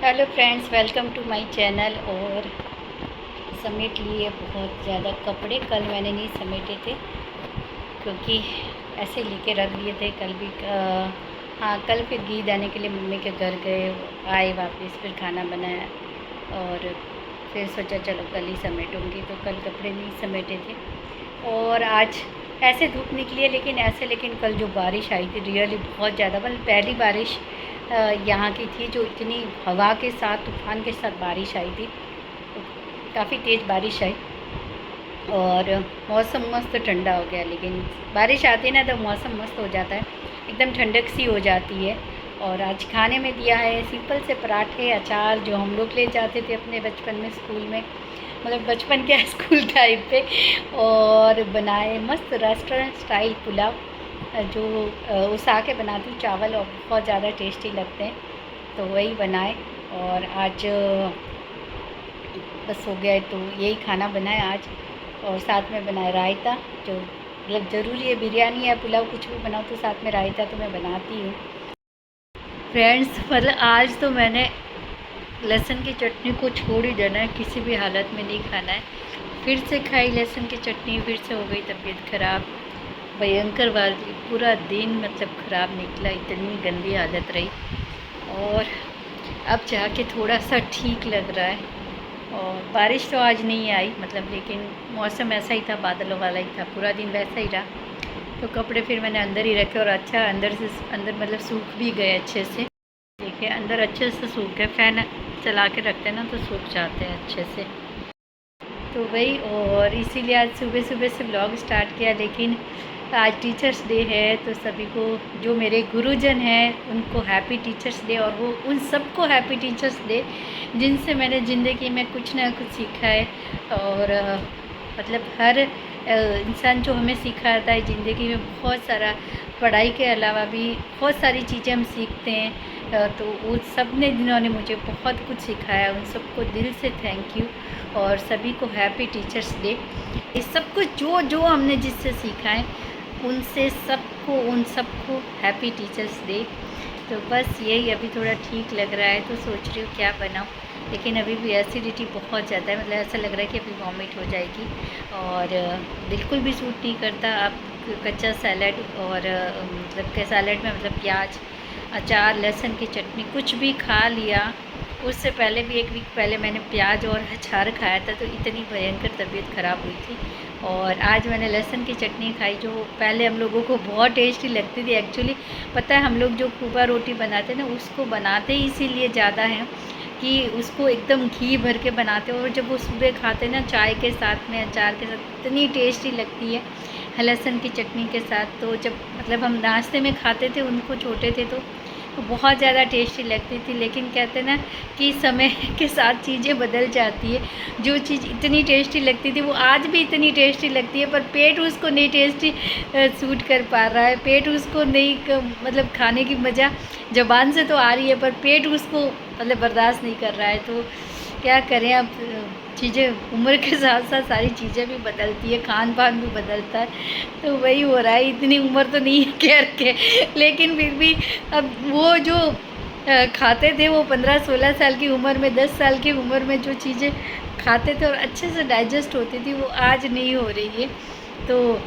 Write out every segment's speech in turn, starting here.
Hello friends, welcome to my channel. और समेट लिए बहुत ज़्यादा कपड़े। कल मैंने नहीं समेटे थे क्योंकि ऐसे लेके रख दिए थे। कल भी हाँ, कल फिर गीद आने के लिए मम्मी के घर गए, आए वापस, फिर खाना बनाया और फिर सोचा चलो कल ही समेटूँगी, तो कल कपड़े नहीं समेटे थे। और आज ऐसे धूप निकली है, लेकिन कल जो बारिश आई थी रियली बहुत ज़्यादा, मतलब पहली बारिश यहाँ की थी जो इतनी हवा के साथ, तूफ़ान के साथ बारिश आई थी। तो काफ़ी तेज़ बारिश आई और मौसम मस्त ठंडा हो गया। लेकिन बारिश आती है ना तो मौसम मस्त हो जाता है, एकदम ठंडक सी हो जाती है। और आज खाने में दिया है सिंपल से पराठे, अचार, जो हम लोग ले जाते थे अपने बचपन में स्कूल में, मतलब बचपन के स्कूल टाइप पे। और बनाए मस्त रेस्टोरेंट स्टाइल पुलाव, जो उसा के बनाती हूँ चावल, और बहुत ज़्यादा टेस्टी लगते हैं, तो वही बनाए। और आज बस हो गया है, तो यही खाना बनाए आज। और साथ में बनाए रायता, जो मतलब ज़रूरी है, बिरयानी या पुलाव कुछ भी बनाओ तो साथ में रायता तो मैं बनाती हूँ। फ्रेंड्स, मतलब आज तो मैंने लहसुन की चटनी को छोड़ ही देना है, किसी भी हालत में नहीं खाना है। फिर से खाई लहसुन की चटनी, फिर से हो गई तबीयत ख़राब, भयंकर वाली। पूरा दिन मतलब ख़राब निकला, इतनी गंदी हालत रही। और अब जाके थोड़ा सा ठीक लग रहा है। और बारिश तो आज नहीं आई, मतलब, लेकिन मौसम ऐसा ही था, बादलों वाला ही था, पूरा दिन वैसा ही रहा। तो कपड़े फिर मैंने अंदर ही रखे और अच्छा अंदर मतलब सूख भी गए अच्छे से। देखिए अंदर अच्छे से सूख गए, फ़ैन चला के रखते हैं ना तो सूख जाते हैं अच्छे से। तो वही, और इसीलिए आज सुबह सुबह से ब्लॉग स्टार्ट किया। लेकिन आज टीचर्स डे है, तो सभी को, जो मेरे गुरुजन हैं उनको हैप्पी टीचर्स डे, और वो उन सबको हैप्पी टीचर्स डे जिनसे मैंने ज़िंदगी में कुछ ना कुछ सीखा है। और मतलब हर इंसान जो हमें सिखाता है ज़िंदगी में, बहुत सारा, पढ़ाई के अलावा भी बहुत सारी चीज़ें हम सीखते हैं। तो वो सब ने, जिन्होंने मुझे बहुत कुछ सिखाया, उन सबको दिल से थैंक यू। और सभी को हैप्पी टीचर्स डे। ये सब कुछ जो जो हमने जिससे सीखा है, उनसे सबको, उन सबको हैप्पी टीचर्स डे। तो बस यही, अभी थोड़ा ठीक लग रहा है तो सोच रही हूँ क्या बनाऊँ। लेकिन अभी भी एसिडिटी बहुत ज़्यादा है, मतलब ऐसा लग रहा है कि अभी वॉमिट हो जाएगी। और बिल्कुल भी सूट नहीं करता। आप कच्चा सैलड और मतलब के सैलड में मतलब प्याज, अचार, लहसुन की चटनी कुछ भी खा लिया। उससे पहले भी, एक वीक पहले मैंने प्याज और अचार खाया था, तो इतनी भयंकर तबीयत ख़राब हुई थी। और आज मैंने लहसुन की चटनी खाई, जो पहले हम लोगों को बहुत टेस्टी लगती थी। एक्चुअली पता है, हम लोग जो खूबा रोटी बनाते हैं ना, उसको बनाते ही इसीलिए ज़्यादा हैं कि उसको एकदम घी भर के बनाते हैं, और जब वो सुबह खाते हैं ना चाय के साथ में, अचार के साथ, इतनी टेस्टी लगती है लहसुन की चटनी के साथ। तो जब मतलब हम नाश्ते में खाते थे उनको, छोटे थे तो बहुत ज़्यादा टेस्टी लगती थी। लेकिन कहते हैं ना कि समय के साथ चीज़ें बदल जाती है। जो चीज़ इतनी टेस्टी लगती थी वो आज भी इतनी टेस्टी लगती है, पर पेट उसको नहीं टेस्टी सूट कर पा रहा है। पेट उसको नहीं मतलब खाने की मज़ा ज़बान से तो आ रही है, पर पेट उसको मतलब बर्दाश्त नहीं कर रहा है। तो क्या करें अब, चीज़ें उम्र के साथ साथ सारी चीज़ें भी बदलती है, खान पान भी बदलता है। तो वही हो रहा है। इतनी उम्र तो नहीं है खैर के, लेकिन फिर भी अब वो जो खाते थे, वो 15-16 साल की उम्र में, 10 साल की उम्र में जो चीज़ें खाते थे और अच्छे से डाइजेस्ट होती थी, वो आज नहीं हो रही है। तो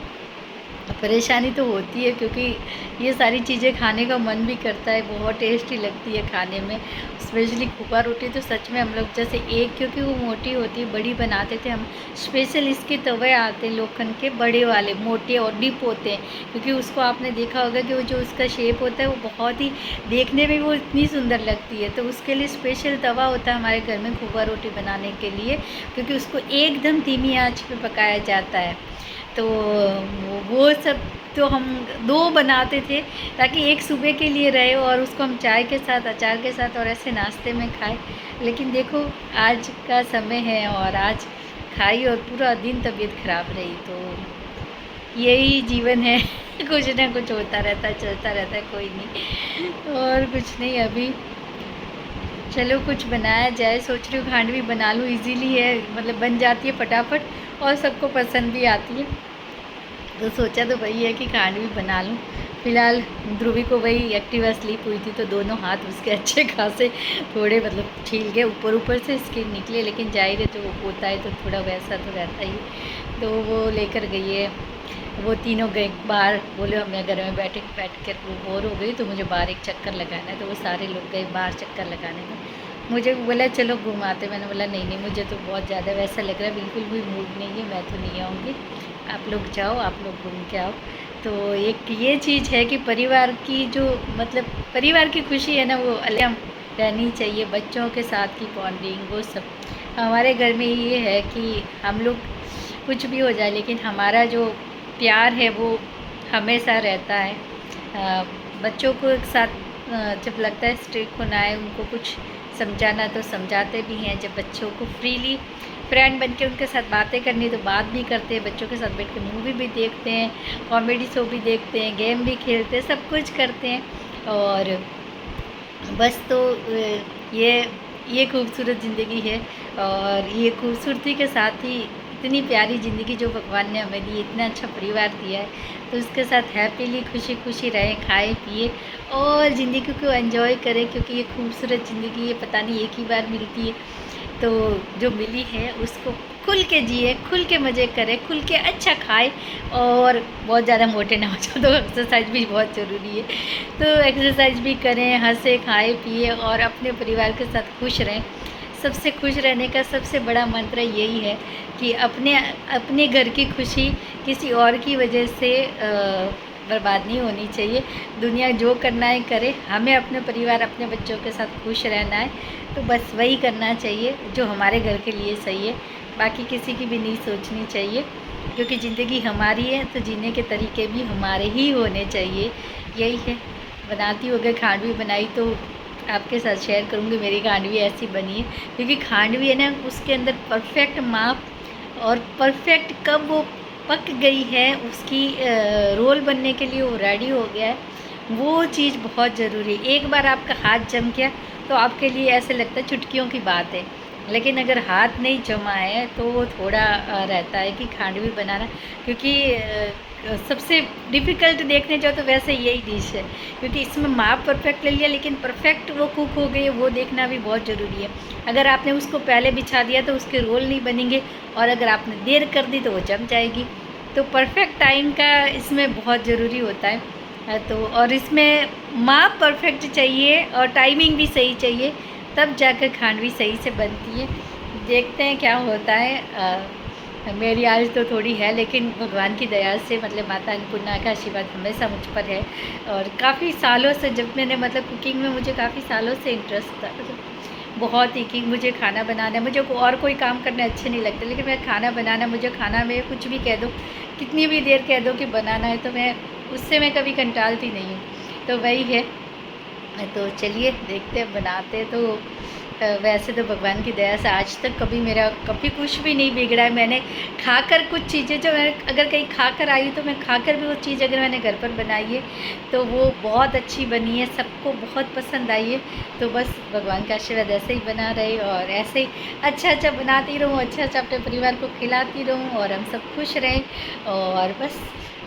परेशानी तो होती है, क्योंकि ये सारी चीज़ें खाने का मन भी करता है, बहुत टेस्टी लगती है खाने में। स्पेशली खूबा रोटी तो सच में हम लोग जैसे एक, क्योंकि वो मोटी होती है, बड़ी बनाते थे हम। स्पेशल इसके तवे आते हैं लोखंड के, बड़े वाले, मोटे और डीप होते हैं, क्योंकि उसको आपने देखा होगा कि वो जो उसका शेप होता है वो बहुत ही, देखने में वो इतनी सुंदर लगती है। तो उसके लिए स्पेशल तवा होता है हमारे घर में खूबा रोटी बनाने के लिए, क्योंकि उसको एकदम धीमी आँच पे पकाया जाता है। तो वो सब तो हम 2 बनाते थे, ताकि एक सुबह के लिए रहे और उसको हम चाय के साथ, अचार के साथ और ऐसे नाश्ते में खाएं। लेकिन देखो आज का समय है और आज खाई और पूरा दिन तबीयत ख़राब रही। तो यही जीवन है कुछ ना कुछ होता रहता है, चलता रहता है, कोई नहीं। और कुछ नहीं, अभी चलो कुछ बनाया जाए। सोच रही हूँ खांडवी बना लूँ, इजीली है, मतलब बन जाती है फटाफट और सबको पसंद भी आती है। तो सोचा तो वही है कि खांडवी बना लूँ। फ़िलहाल ध्रुवी को वही एक्टिवा स्लिप हुई थी, तो दोनों हाथ उसके अच्छे खासे थोड़े मतलब छील गए, ऊपर ऊपर से स्किन निकले, लेकिन जाहिर है जो होता है तो थोड़ा वैसा तो रहता ही। तो वो लेकर गई है। वो तीनों गए बाहर, बोले मैं घर में बैठ कर वो बोर हो गई, तो मुझे बाहर एक चक्कर लगाना है। तो वो सारे लोग गए बाहर चक्कर लगाने में। मुझे बोला चलो घुमाते, मैंने बोला नहीं नहीं, मुझे तो बहुत ज़्यादा वैसा लग रहा है, बिल्कुल भी मूड नहीं है, मैं तो नहीं आऊँगी, आप लोग जाओ, आप लोग घूम के आओ। तो एक ये चीज़ है कि परिवार की जो मतलब परिवार की खुशी है ना, वो अलग रहनी चाहिए। बच्चों के साथ की बॉन्डिंग वो सब हमारे घर में ये है कि हम लोग कुछ भी हो जाए, लेकिन हमारा जो प्यार है वो हमेशा रहता है। बच्चों को एक साथ जब लगता है स्ट्रिक्ट होना है, उनको कुछ समझाना तो समझाते भी हैं। जब बच्चों को फ्रीली फ्रेंड बन के उनके साथ बातें करनी तो बात भी करते हैं, बच्चों के साथ बैठ के मूवी भी देखते हैं, कॉमेडी शो भी देखते हैं, गेम भी खेलते हैं, सब कुछ करते हैं। और बस तो ये खूबसूरत ज़िंदगी है। और ये खूबसूरती के साथ ही इतनी प्यारी ज़िंदगी जो भगवान ने हमें दी, इतना अच्छा परिवार दिया है, तो उसके साथ हैप्पीली खुशी खुशी रहें, खाएं पिए और ज़िंदगी को एंजॉय करें, क्योंकि ये खूबसूरत ज़िंदगी ये पता नहीं एक ही बार मिलती है। तो जो मिली है उसको खुल के जिए, खुल के मज़े करें, खुल के अच्छा खाए और बहुत ज़्यादा मोटे ना हो जाओ। तो एक्सरसाइज भी बहुत ज़रूरी है, तो एक्सरसाइज भी करें, हंसे खाए पिए और अपने परिवार के साथ खुश रहें। सबसे खुश रहने का सबसे बड़ा मंत्र यही है कि अपने घर की खुशी किसी और की वजह से बर्बाद नहीं होनी चाहिए। दुनिया जो करना है करे, हमें अपने परिवार अपने बच्चों के साथ खुश रहना है, तो बस वही करना चाहिए जो हमारे घर के लिए सही है। बाकी किसी की भी नहीं सोचनी चाहिए, क्योंकि ज़िंदगी हमारी है तो जीने के तरीके भी हमारे ही होने चाहिए। यही है। बनाती हो गए खांडवी बनाई तो आपके साथ शेयर करूँगी। मेरी खांडवी ऐसी बनी है, क्योंकि खांडवी है ना, उसके अंदर परफेक्ट माप और परफेक्ट कब वो पक गई है, उसकी रोल बनने के लिए वो रेडी हो गया है, वो चीज़ बहुत ज़रूरी है। एक बार आपका हाथ जम गया तो आपके लिए ऐसे लगता है चुटकियों की बात है, लेकिन अगर हाथ नहीं जमा है तो वो थोड़ा रहता है कि खांडवी बनाना, क्योंकि सबसे डिफ़िकल्ट देखने जाओ तो वैसे यही डिश है, क्योंकि इसमें माप परफेक्ट ले लिया, लेकिन परफेक्ट वो कुक हो गई है वो देखना भी बहुत ज़रूरी है। अगर आपने उसको पहले बिछा दिया तो उसके रोल नहीं बनेंगे, और अगर आपने देर कर दी तो वो जम जाएगी। तो परफेक्ट टाइम का इसमें बहुत ज़रूरी होता है। तो और इसमें माप परफेक्ट चाहिए और टाइमिंग भी सही चाहिए, तब जाकर खांडवी सही से बनती है। देखते हैं क्या होता है। मेरी आज तो थोड़ी है, लेकिन भगवान की दया से मतलब माता अन्नपूर्णा का आशीर्वाद हमेशा मुझ पर है। और काफ़ी सालों से जब मैंने मतलब कुकिंग में मुझे काफ़ी सालों से इंटरेस्ट था, बहुत ही कि मुझे खाना बनाना, मुझे और कोई काम करना अच्छे नहीं लगते, लेकिन मैं खाना बनाना, मुझे खाना में कुछ भी कह दो, कितनी भी देर कह दो कि बनाना है, तो मैं उससे मैं कभी कंटालती नहीं हूँ। तो वही है। तो चलिए देखते हैं बनाते। तो वैसे तो भगवान की दया से आज तक कभी मेरा कभी कुछ भी नहीं बिगड़ा है। मैंने खाकर कुछ चीज़ें जो मैं अगर कहीं खाकर आई तो मैं खाकर भी वो चीज़ अगर मैंने घर पर बनाई है तो वो बहुत अच्छी बनी है, सबको बहुत पसंद आई है। तो बस भगवान का आशीर्वाद ऐसे ही बना रहे और ऐसे ही अच्छा अच्छा बनाती रहूँ, अच्छा अच्छा अपने परिवार को खिलाती रहूँ और हम सब खुश रहें। और बस,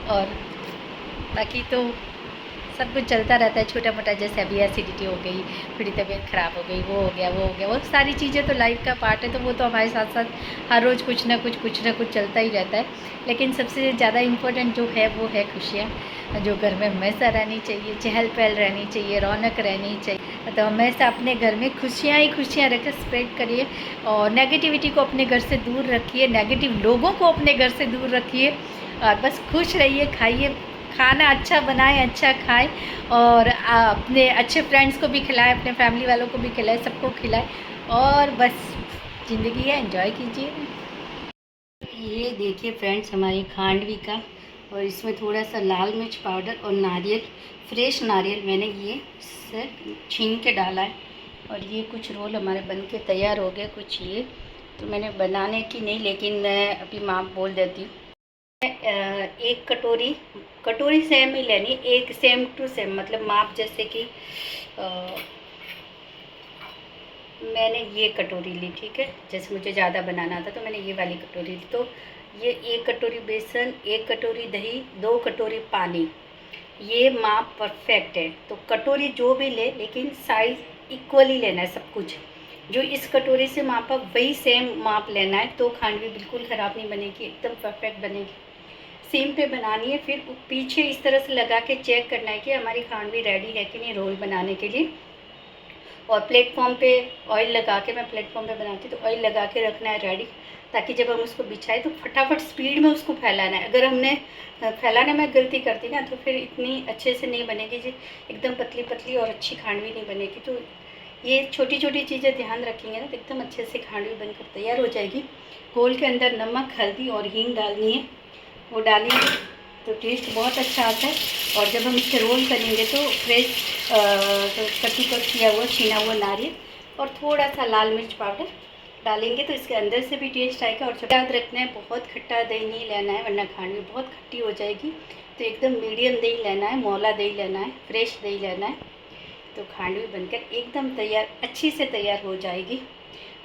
और बाकी तो सब कुछ चलता रहता है छोटा मोटा, जैसे अभी एसिडिटी हो गई, थोड़ी तबीयत ख़राब हो गई, वो हो गया वो हो गया, वो सारी चीज़ें तो लाइफ का पार्ट है, तो वो तो हमारे साथ साथ हर रोज़ कुछ ना कुछ चलता ही रहता है। लेकिन सबसे ज़्यादा इम्पोर्टेंट जो है वो है खुशियाँ, जो घर में हमेशा रहनी चाहिए, चहल पहल रहनी चाहिए, रौनक रहनी चाहिए। तो हमेशा अपने घर में खुशियाँ ही खुशियाँ रखकर स्प्रेड करिए और नेगेटिविटी को अपने घर से दूर रखिए, नेगेटिव लोगों को अपने घर से दूर रखिए और बस खुश रहिए, खाइए, खाना अच्छा बनाएं, अच्छा खाएं और अपने अच्छे फ्रेंड्स को भी खिलाएं, अपने फैमिली वालों को भी खिलाएं, सबको खिलाएं और बस ज़िंदगी है, एंजॉय कीजिए। ये देखिए फ्रेंड्स हमारी खांडवी का, और इसमें थोड़ा सा लाल मिर्च पाउडर और नारियल, फ्रेश नारियल मैंने ये से छीन के डाला है। और ये कुछ रोल हमारे बन के तैयार हो गए, कुछ ये तो मैंने बनाने की नहीं, लेकिन मैं अभी माप बोल देती हूँ। एक कटोरी कटोरी सेम ही लेनी, एक सेम टू सेम मतलब माप, जैसे कि मैंने ये कटोरी ली, ठीक है, जैसे मुझे ज़्यादा बनाना था तो मैंने ये वाली कटोरी ली। तो ये एक कटोरी बेसन, एक कटोरी दही, 2 कटोरी पानी, ये माप परफेक्ट है। तो कटोरी जो भी ले, लेकिन साइज़ इक्वली लेना है सब कुछ। जो इस कटोरी से मापा वही सेम माप लेना है, तो खांडवी बिल्कुल ख़राब नहीं बनेगी, एकदम परफेक्ट बनेगी। सेम पे बनानी है, फिर पीछे इस तरह से लगा के चेक करना है कि हमारी खांडवी रेडी है कि नहीं रोल बनाने के लिए। और प्लेटफॉर्म पे ऑयल लगा के, मैं प्लेटफॉर्म पे बनाती तो ऑयल लगा के रखना है रेडी, ताकि जब हम उसको बिछाए तो फटाफट स्पीड में उसको फैलाना है। अगर हमने फैलाने में गलती कर दी ना, तो फिर इतनी अच्छे से नहीं बनेगी जी, एकदम पतली पतली और अच्छी खांडवी नहीं बनेगी। तो ये छोटी छोटी चीज़ें ध्यान रखेंगे ना, तो एकदम अच्छे से खांडवी बनकर तैयार हो जाएगी। घोल के अंदर नमक, हल्दी और हींग डालनी है, वो डालेंगे तो टेस्ट बहुत अच्छा आता है। और जब हम इससे रोल करेंगे तो फ्रेश कद्दूकस किया हुआ छीना हुआ नारियल और थोड़ा सा लाल मिर्च पाउडर डालेंगे तो इसके अंदर से भी टेस्ट आएगा। और याद रखना है, बहुत खट्टा दही नहीं लेना है, वरना खांडवी बहुत खट्टी हो जाएगी। तो एकदम मीडियम दही लेना है, मौला दही लेना है, फ्रेश दही लेना है, तो खांडवी बनकर एकदम तैयार, अच्छी से तैयार हो जाएगी।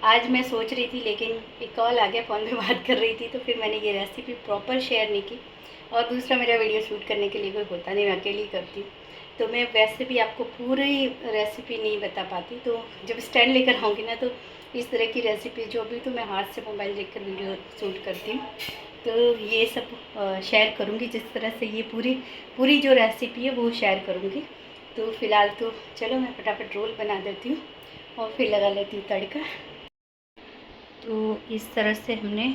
आज मैं सोच रही थी, लेकिन एक कॉल आ गया, फ़ोन पे बात कर रही थी, तो फिर मैंने ये रेसिपी प्रॉपर शेयर नहीं की। और दूसरा, मेरा वीडियो शूट करने के लिए कोई होता नहीं, मैं अकेली करती हूँ, तो मैं वैसे भी आपको पूरी रेसिपी नहीं बता पाती। तो जब स्टैंड लेकर आऊँगी ना, तो इस तरह की रेसिपी जो भी, तो मैं हाथ से मोबाइल देखकर वीडियो शूट करती हूँ। तो ये सब शेयर करूँगी, जिस तरह से ये पूरी जो रेसिपी है वो शेयर करूँगी। तो फ़िलहाल तो चलो मैं फटाफट रोल बना देती हूँ और फिर लगा लेती हूँ तड़का। तो इस तरह से हमने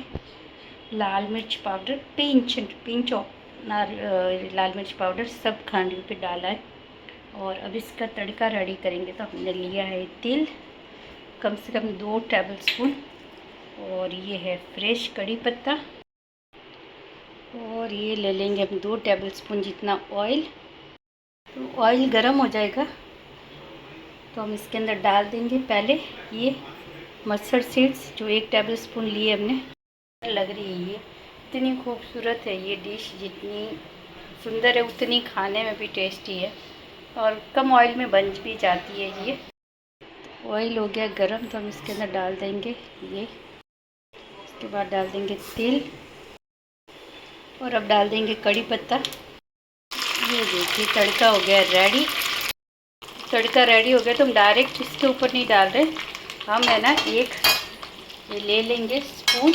लाल मिर्च पाउडर, पिंच ऑफ लाल मिर्च पाउडर सब खांडवी पे डाला है। और अब इसका तड़का रेडी करेंगे। तो हमने लिया है तिल, कम से कम 2 टेबल स्पून, और ये है फ्रेश कड़ी पत्ता, और ये ले लेंगे हम 2 टेबल स्पून जितना ऑयल। तो ऑयल गर्म हो जाएगा तो हम इसके अंदर डाल देंगे पहले ये मस्टर्ड सीड्स, जो 1 टेबल स्पून लिए हमने। लग रही है ये, इतनी खूबसूरत है ये डिश, जितनी सुंदर है उतनी खाने में भी टेस्टी है, और कम ऑयल में बन भी जाती है ये। ऑयल हो गया गरम, तो हम इसके अंदर डाल देंगे ये, इसके बाद डाल देंगे तिल, और अब डाल देंगे कड़ी पत्ता। ये देखिए तड़का हो गया रेडी। तड़का रेडी हो गया तो हम डायरेक्ट इसके ऊपर नहीं डाल रहे, हम है ना एक ये ले लेंगे स्पून,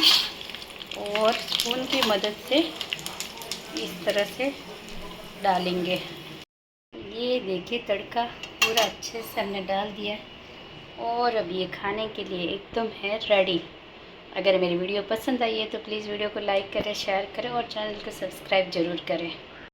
और स्पून की मदद से इस तरह से डालेंगे। ये देखिए तड़का पूरा अच्छे से हमने डाल दिया, और अब ये खाने के लिए एकदम है रेडी। अगर मेरी वीडियो पसंद आई है तो प्लीज़ वीडियो को लाइक करें, शेयर करें और चैनल को सब्सक्राइब ज़रूर करें।